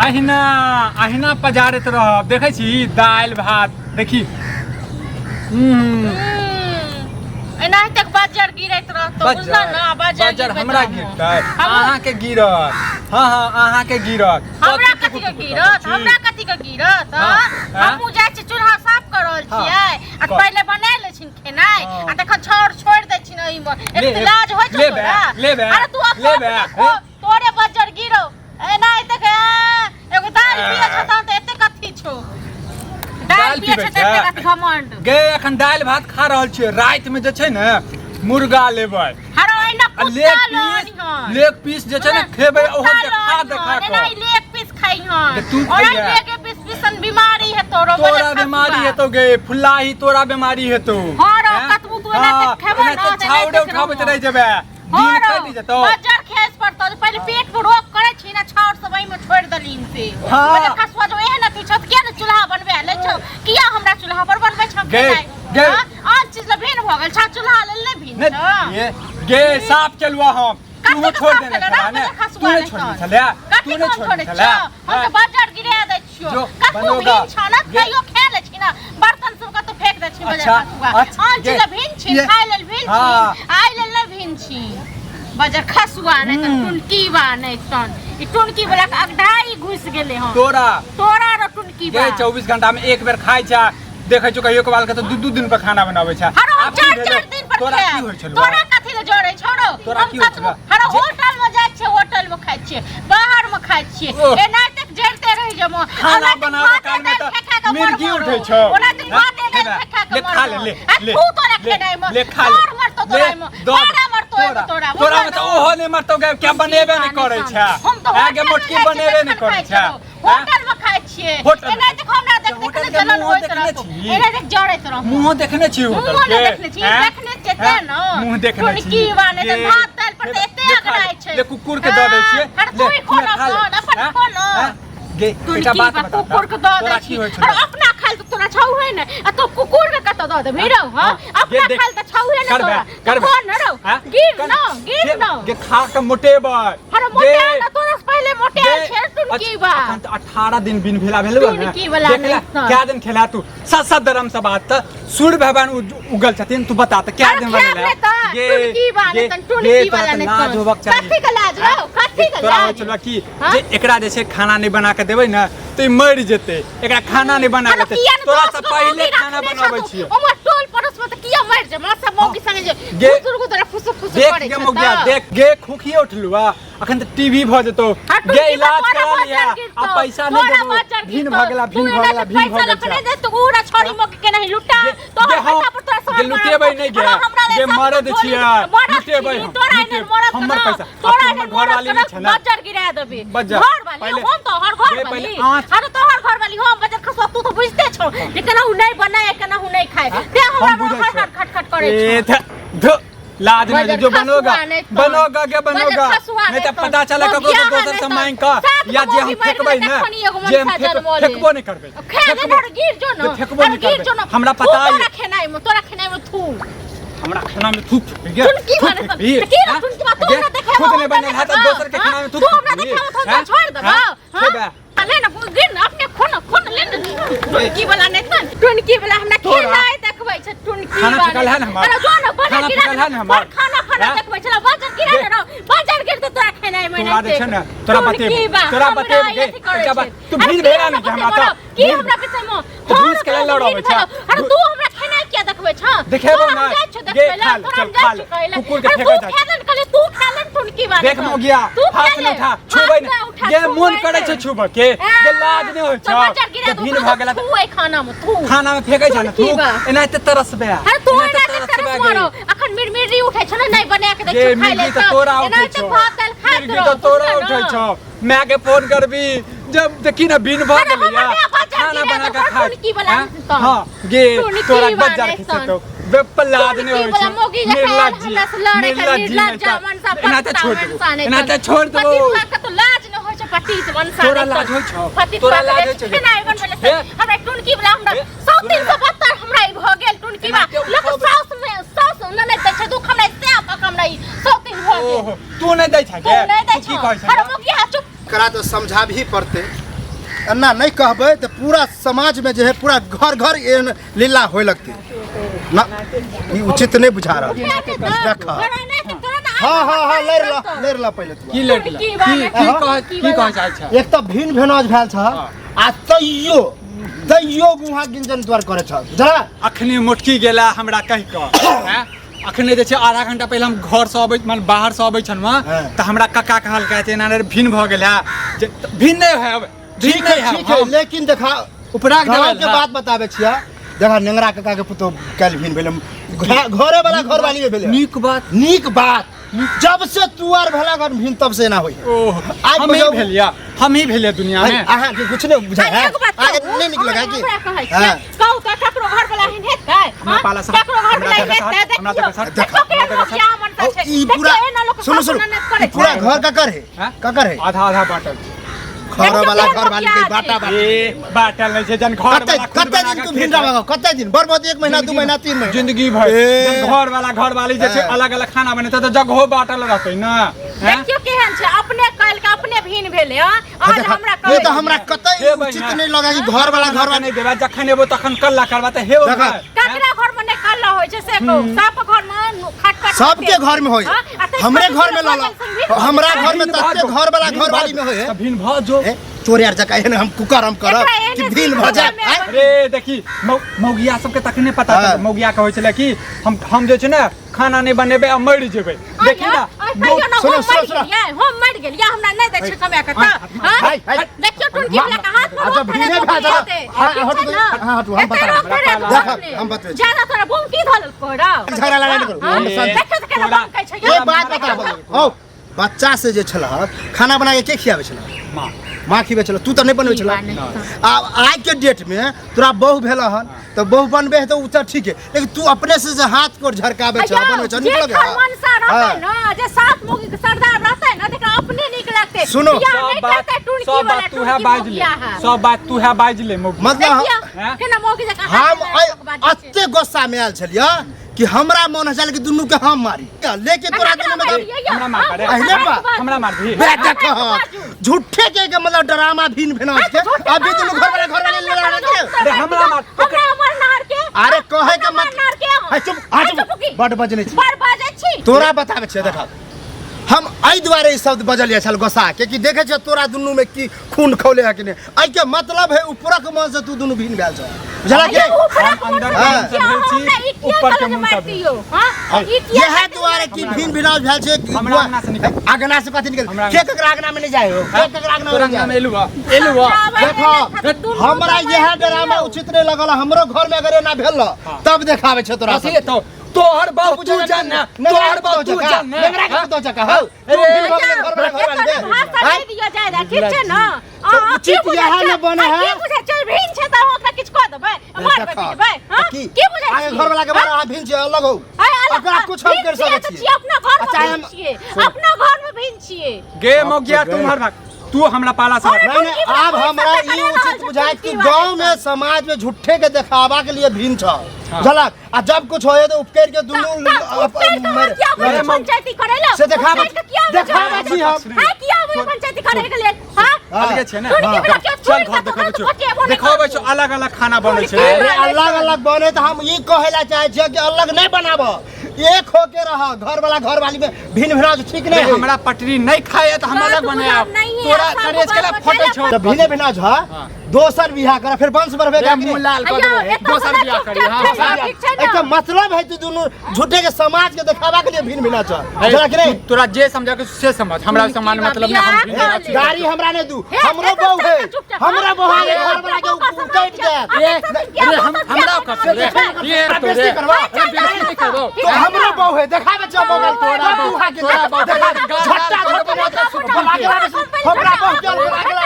अहिना अहिना पजारत रह देखै छी दाल भात देखी एना तक बाजार गिरत रहतो बुझला ना बाजार हमरा गिरतै अहाँ के गिरत हां हां अहाँ के गिरत हमरा कथि के गिरत हमहु जाय छी चूल्हा साफ करल छियै आ पहिले बना ले छिन खेनाइ आ देख छोड़ दै छिन ओइ में एक लाज होय छै तोरा अरे तू तोरे बाजार गिरो एना तक एगो दाल पिए छता त एते कथि छो दाल पिए छता एते कथि घमंड गे एखन दाल भात खा रहल छियै रात में जे छै ने मुर्गा लेबै हरो एना लेग पीस जे छै ने खेबै ओहो देखा एना लेग पीस खाई हन और लेग पीस पीसन बीमारी है तोरा बीमारी है तो गे फुल्लाही तोरा बीमारी है तो हां कतबू तू एना खेबै ना छाउडे उठाबैत रह जेबै दिन कटि जतो बाजार खेस पड़तो पहले पेट पर रोक करे छी ना छाउर सबई में छोड़ दलीन से पहले कसवा जो एहन अथि छ के न चूल्हा बनबे ले छ किया हमरा चूल्हा पर बनबै छ गे आज चीज ल भेन भ गेल छ चूल्हा ले भेन छ गे साफ चलुआ हम तू छोड़ देने छला ने तू नहीं छोड़ छला तू नहीं छोड़ छला हम तो बाजार गिरा दै छियो कतू भेन छ ना कहियो खा ले छी ना बर्तन सब कतू फेंक दै छी बाजार कसवा आज चीज ल भेन छी खाइ लेल भेन छी आइ लेल न भेन छी बाजार खसुआ नहीं त टुनकी बा नहीं तन ई टुनकी वाला अगढ़ाई घुस गेले हम तोरा र टुनकी बा 24 घंटा में एक बेर खाइ छ देखै छु कहियो कबाल के तो दू दिन पर खाना बनाबै छ चार दिन पर तोरा की होय छलो तोरा कथि ले जोड़ै छोड़ो तोरा की होय छलो होटल में जाय छै होटल में खाइ छियै बाहर में खाइ छियै एना तक जड़ते रहि जमो खाना बनावे काल में त मिर्गी उठै छ ओना त भात दे फेंका के खा ले तू तोरा खेनाइ में ले खा ले मर तो तोरा में मारा मरतो तोरा में त ओहो ने मरतो क्या बनेबे नहीं करै छ आगे मोटकी बनेबे नहीं करै छ होटल में खाइ छियै एना देख हमरा देख जलन होइत रहतो एना देख जड़ैत रह मुंह देखने छी होटल के देखने छी ते न मुंह देखने छी की बाने त भात दाल पर एते अगराइ छै ले कुकुर के द दै छियै ले खोला अपन खोलो गे बेटा बात बता कुकुर के द दै छी और अपना खाइल त तोरा छौ है न आ तो कुकुर के कत द दे भीरौ हां अपना खाइल त छौ है न तोरा कोन न रौ गिर न गे खा के मोटेबै अरे मोटे त तोरा से पहले मोटे छै टुनकी बा 18 दिन बिन भेला भेलौ न क्या दिन खेला तू सत धर्म से बात त सूर्य भगवान उगल छथिन तू बता त क्या दिन बनला गे टुनकी बा न टुनकी वाला न कथि के लाज रौ कथि के लाज चलो की जे एकरा जे छै खाना नहीं बना के देबै न त मर जेतै एकरा खाना नहीं बना के तोरा से पहले खाना बनाबै छी ओमा टोल पड़ोस में त किया मर जे मासा मौगी संगे जे बुजुर्ग तोरा फुसुक करे देख गे देख गे खुखिए उठलुआ अखन त टीवी भ जेतो गे इलाज करा लिया आ पैसा नहीं देबो भीन भागला दे तू पूरा छोड़ी मौगी के नहीं लुटा तो पैसा पर तोरा गे लुटेबै नहीं गे गे मरद छियै लुटेबै हमर पैसा तोरा घर वाली नहीं छ ना बाजार गिरा देबे घर वाली हम तो हर घर वाली अरे तो हर घर वाली हम बाजार खसवा तू तो बुझते छौ लेकिन हु नहीं बनाए केना हु नहीं खाए ते हमरा खटखट करे छ लाज नहीं जो बनोगा नहीं तो पता चला ककरो तो दोसर से मांग का या जे हम फेकबै ना जे हम फेकबो नहीं करबै गिर जो ना फेकबो नहीं करबै हमरा पता है तोरा खेनाइ में थू हमरा खाना में थूक गे टुनकी माने टुनकी बात तू ना देखे खुद ने बने हाथ दोसर के खाना में थूक तू हमरा देखे तो छोड़ दबा हां ले ना गिर ना अपने खून ले ना टुनकी वाला नहीं था टुनकी वाला हमरा खेनाइ देखबै छ टुनकी वाला खाना फेकल है ना अरे जो ना बना गिरा हमार खाना देखबै छला बाजार गिरा ना बाजार गिर तो तोरा खेनाइ में नहीं छै ना तोरा बते गे तू भीड़ भेला नहीं हमरा त की हमरा के समय तू भीड़ के लड़ाबै छ अरे तू हमरा खेनाइ क्या देखबै छ देखेबो ना गे खा ले कुकुर के फेकै जा तू खेलन टुनकी वाला देख मो गया हाथ न उठा छुबै ना गे मन करे छ छुब के गे लाज नहीं होय छ गे भीड़ भागला तू ए खाना में फेकै छ ना तू एनाते तरसबे अरे तू एनाते तरसबे अखन मिरमिरी उठै छ ना नहीं बना के देख खाइ ले एनाते भात दाल खाइत रह तो तोरा उठै छ मैं के फोन करबी जब देखी ना बिन भाग लिया खाना बना के खा हां गे तोरा बाजार खिसे तो बेपलाद नहीं होय छ निर्लज्ज एनाते छोड़ दो तो लाज न होय छ पति वंशा तोरा लाज होय छ तोरा लाज होय छ नहीं बनबे से हमरा टुनकी वाला हमरा 372 हमरा भ गेल टुनकी बा लोग साउस न नहीं दै छ दुख हमरा से आप हमरा 3 भ गेल तू नहीं दै छ गे तू की कहै छ अरे मोगी हाथ चुप करा तो समझा भी पड़ते अन्ना नहीं कहबे तो पूरा समाज में जो है पूरा घर घर एहन लीला होए लगती ना ई उचित नहीं बुझा रहा देखा हाँ ले ला पहले तू की लेट ला की कह चाहे छ एक तो भिन भेनाज भेल छ आ तैयो गुहा गिंजन द्वार करे छ जरा अखनी मोटकी गेला हमरा कह के हैं अखने जे छै आधा घंटा पहले हम घर से अबै मान बाहर से अबै छन में त हमरा काका कहल कहते एना रे भिन भ गेल है भिन नहीं है अब ठीक है लेकिन देखा उपराग के बात बताबे छिया देखा नेंगरा काका के पुतो कल भिन भेल घरे वाला घर वाली में भेल नीक बात जब से तुआर भला घर भिन तब से ना होई आज हम ही भेलिया दुनिया में आहा के कुछ नहीं बुझा है आगे नहीं निकल लगा कि कहू त ककरो घर वाला हिन हेत है हमरा पाला से ककरो घर वाला हिन हेत ई पूरा सुनो पूरा घर का कर है आधा बाटल घर वाली के बाटा बाटल नहीं छै जन घर वाला कते दिन तू भिन रहबो कते दिन बर्बाद 1 महीना 2 महीना 3 महीना जिंदगी भर घर वाली जे छै अलग अलग खाना बने त जगहो बाटल रहतै ना देखियो केहन छै अपने काल के अपने भिन भेले आज हमरा कह ये तो हमरा कतई उचित नहीं लगा कि घर वाला नहीं देबा जखन एबो तखन कल्ला करबा त हेबो ककरा घर में नहीं कल्ला होय छै से को सब घर में खटखट सबके घर में होय हमरे घर में लाला हमरा घर में तते घर वाली में होय भिन भ जो चोर यार जका एहन हम कुकर हम करब कि भिन भ जाए अरे देखी मौगिया सबके तखने पता चल मौगिया कहै छले कि हम जे छै ना खाना नहीं बनेबे आ मर जेबे देखी ना सुनो हम मर गेलिया हमरा नहीं दै छै कमे के हां देखियो टुनकी वाला का हाथ में अच्छा भिने भा जा हां हम बता हम बता ज्यादा तोरा बम की धल कोरा झगड़ा लड़ाई करू हम देखियो त केना बम कहै छै ये बात बता हो बच्चा से जे छला खाना बना के के खियावे छला माँ खियावे छला तू तो नहीं बनवे छला आज के डेट में तोरा बहु भेला हन तो बहु बनबे है तो उ ठीक है लेकिन तू अपने से हाथ को झरकावे छ बनवे छ निकल गया मन सा रहता है ना जे सात मुगी के सरदार रहता है ना देखा अपने निक लगते सुनो सब बात तू है बाज ले सब बात तू है बाज ले मतलब केना मोगी जका हम अत्ते गुस्सा में आयल छलिया कि हमरा मन हसल कि दुनू के हम मारी लेके तोरा दुनू में हमरा मार करे हमरा मार भी बेटा झूठे के मतलब ड्रामा भिन भेनाज के अभी दुनू घर वाले अरे हमरा मार नार के अरे कहे के मत चुप बड़ बजने छी बड़ बाजे छी तोरा बताबे छै देखा हम आई द्वारे ई शब्द बजलिया छल गोसा के कि देखे छ तोरा दुनू में की खून खौले है कि नहीं आई के मतलब है ऊपरक मन से तू दुनू भिन भेल छ बुझला के हम अंदर से भेल छी ऊपर के मुंह से हां यह द्वारे की भिन भेनाज भेल छै हमरा अंगना से निकल आगना से कथि निकल के ककरा आगना में नहीं जाए हो के ककरा आगना में एलुआ देखो हमरा यह ड्रामा उचित नहीं लगल हमरो घर में अगर ना भेल तब देखावे छ तोरा तो तोहर बाप तू जान तोहर बाप तू जान नेगरा के तो चका हो घर वाले दे हां दियो जाय ठीक छै ना उचित यह न बने है की बुझे छै भिन छै त ओकरा किछ क देबै मार देबै हां की बुझे आगे घर वाला के बारे भिन छै अलग हो ओकरा कुछ हम कर सकै छी अपना घर में छिए अपना घर में भिन छिए गे मोगिया तुम्हार भाग तू हमरा पाला से नहीं अब हमरा ई उचित बुझाय कि गांव में समाज में झूठे के दिखावा के लिए भिन छ झलक आ जब कुछ होए तो उपकेर के दुनू पंचायती करेला से दिखावा छी हम हां किया वो पंचायती करे के लिए हां अलगे छै ना चल घर देखाबै छ अलग अलग खाना बनै छै अलग अलग बने तो हम ई कहेला चाहे छी कि अलग नहीं बनाबो एक होके रहा घर वाली में भिन भेनाज ठीक नहीं हमरा पटरी नहीं खाए तो हम अलग बनाए तोरा करेज के फटे छ तो भिने भेनाज है दोसर बियाह कर फिर वंश बढ़बे का मुंह लाल कर देबे दोसर बियाह करी हां एक मतलब है तू दोनों झूठे के समाज के दिखावा के लिए भिन भेनाज जरा कि नहीं तोरा जे समझा के से समझ हमरा समान मतलब में हम भिन गाड़ी हमरा ने दू हमरो बहू है हमरा बहू है घर वाला के उकट दे हमरा कर ये बेइज्जती करवा बेइज्जती करबो तो हमरो बहू है दिखावे छ बगल तोरा बहू के झट्टा झट्टा हमरा बहू के